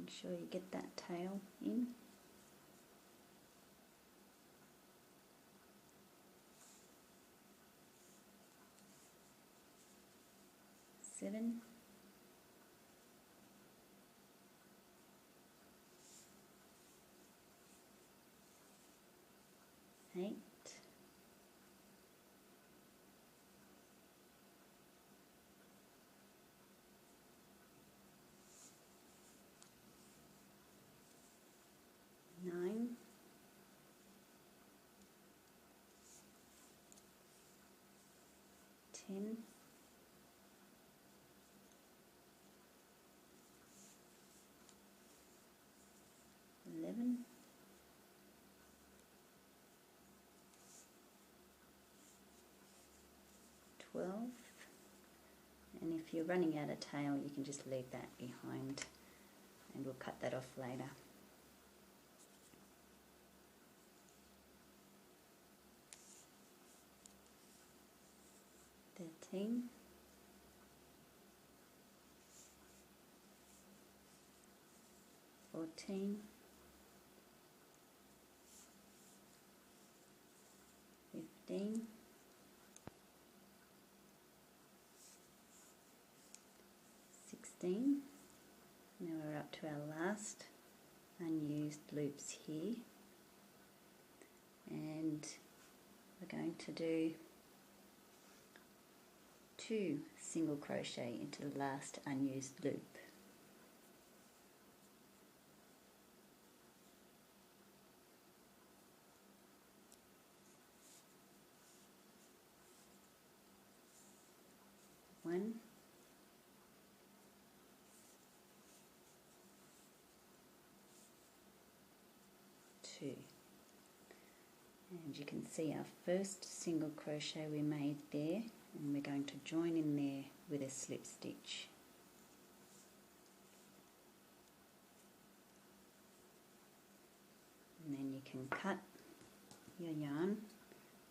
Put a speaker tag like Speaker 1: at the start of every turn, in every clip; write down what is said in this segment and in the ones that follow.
Speaker 1: Make sure you get that tail in. Seven. 8. 9. 10. 11. 12. And if you're running out of tail, you can just leave that behind and we'll cut that off later. 13. 14. 15. 16. Now we're up to our last unused loops here, and we're going to do 2 single crochet into the last unused loop. One, 2, and you can see our first single crochet we made there, and we're going to join in there with a slip stitch. And then you can cut your yarn,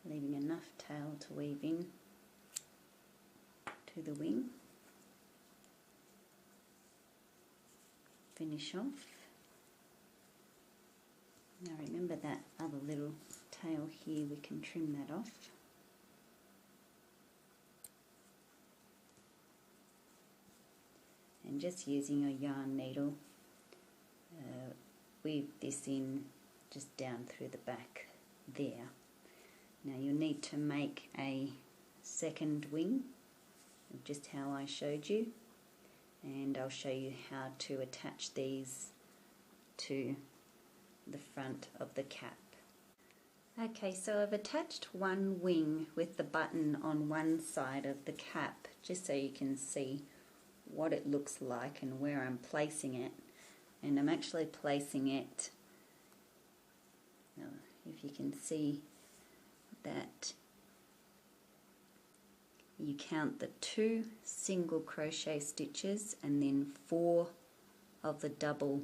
Speaker 1: leaving enough tail to weave in to the wing. Finish off. Now remember that other little tail here, we can trim that off. And just using your yarn needle, weave this in just down through the back there. Now you'll need to make a second wing, just how I showed you, and I'll show you how to attach these to the front of the cap. Okay, so I've attached one wing with the button on one side of the cap, just so you can see what it looks like and where I'm placing it. And I'm actually placing it, if you can see that, you count the 2 single crochet stitches and then 4 of the double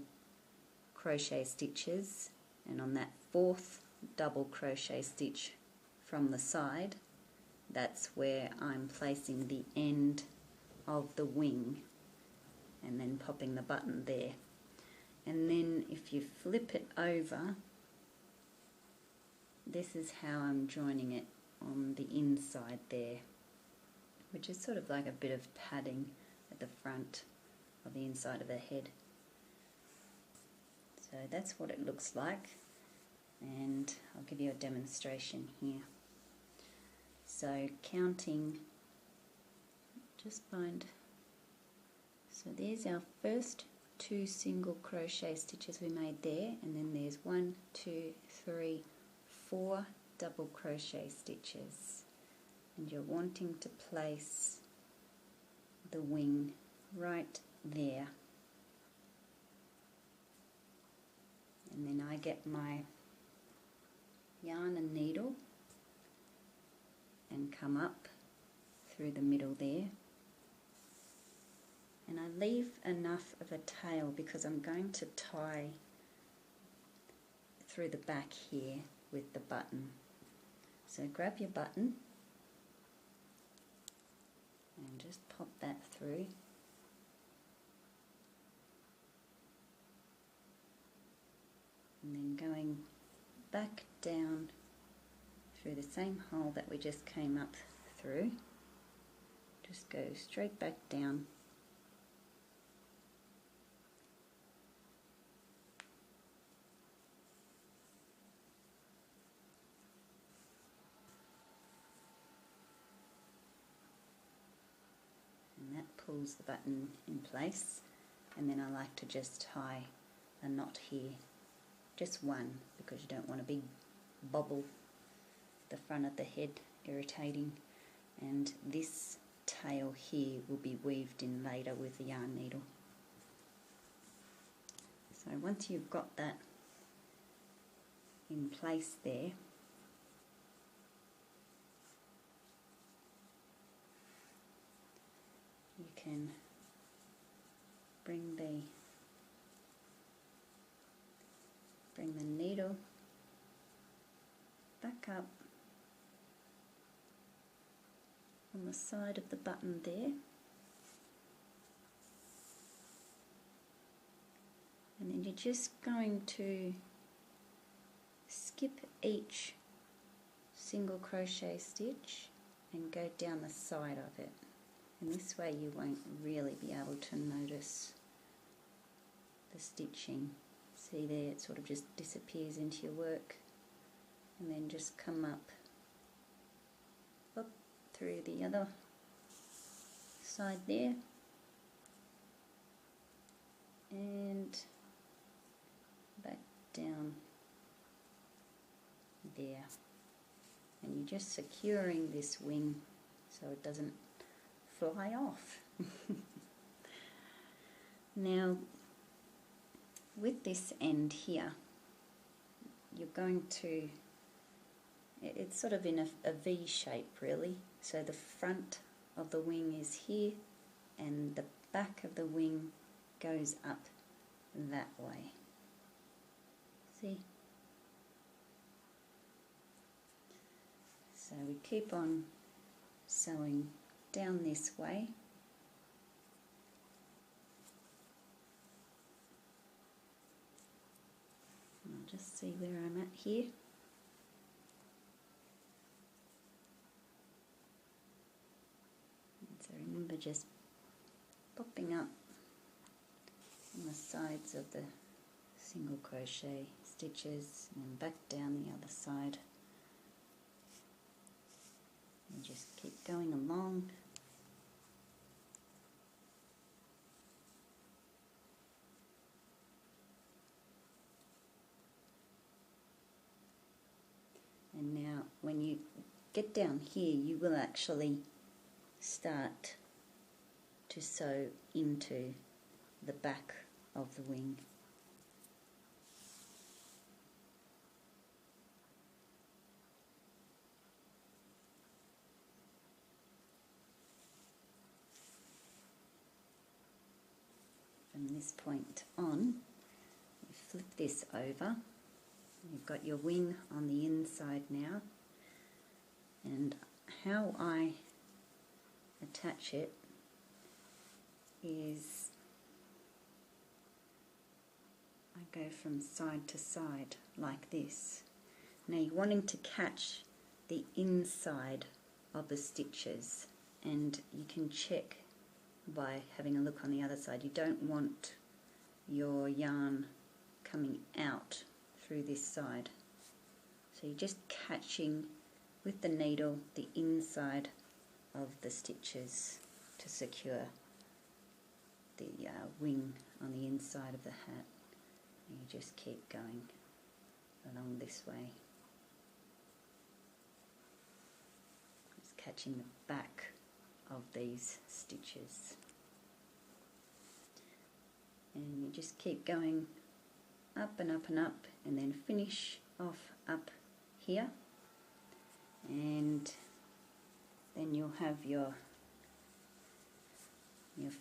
Speaker 1: crochet stitches, and on that 4th double crochet stitch from the side, that's where I'm placing the end of the wing and then popping the button there. And then if you flip it over, this is how I'm joining it on the inside there, which is sort of like a bit of padding at the front of the inside of the head. So that's what it looks like, and I'll give you a demonstration here. So counting, just find, so there's our first 2 single crochet stitches we made there, and then there's 1, 2, 3, 4 double crochet stitches, and you're wanting to place the wing right there. And then I get my yarn and needle and come up through the middle there, and I leave enough of a tail because I'm going to tie through the back here with the button. So grab your button and just pop that through. and then going back down through the same hole that we just came up through. Just go straight back down. And that pulls the button in place, and then I like to just tie a knot here, just one, because you don't want a big bobble the front of the head irritating, and this tail here will be weaved in later with the yarn needle. So once you've got that in place there, you can bring the needle back up on the side of the button there, and then you're just going to skip each single crochet stitch and go down the side of it, and this way you won't really be able to notice the stitching. See there, it sort of just disappears into your work, and then just come up through the other side there, and back down there, and you're just securing this wing so it doesn't fly off. Now with this end here, you're going to, it's sort of in a V shape really, so the front of the wing is here and the back of the wing goes up that way. See? So we keep on sewing down this way. And I'll just see where I'm at here. And so remember just popping up on the sides of the single crochet stitches and back down the other side. And just keep going along. And now when you get down here, you will actually start to sew into the back of the wing. From this point on, you flip this over. You've got your wing on the inside now, and how I attach it is I go from side to side like this. Now you're wanting to catch the inside of the stitches, and you can check by having a look on the other side. You don't want your yarn coming out through this side, so you're just catching with the needle the inside of the stitches to secure the wing on the inside of the hat. And you just keep going along this way, just catching the back of these stitches, and you just keep going up and up and up, and then finish off up here, and then you'll have your finished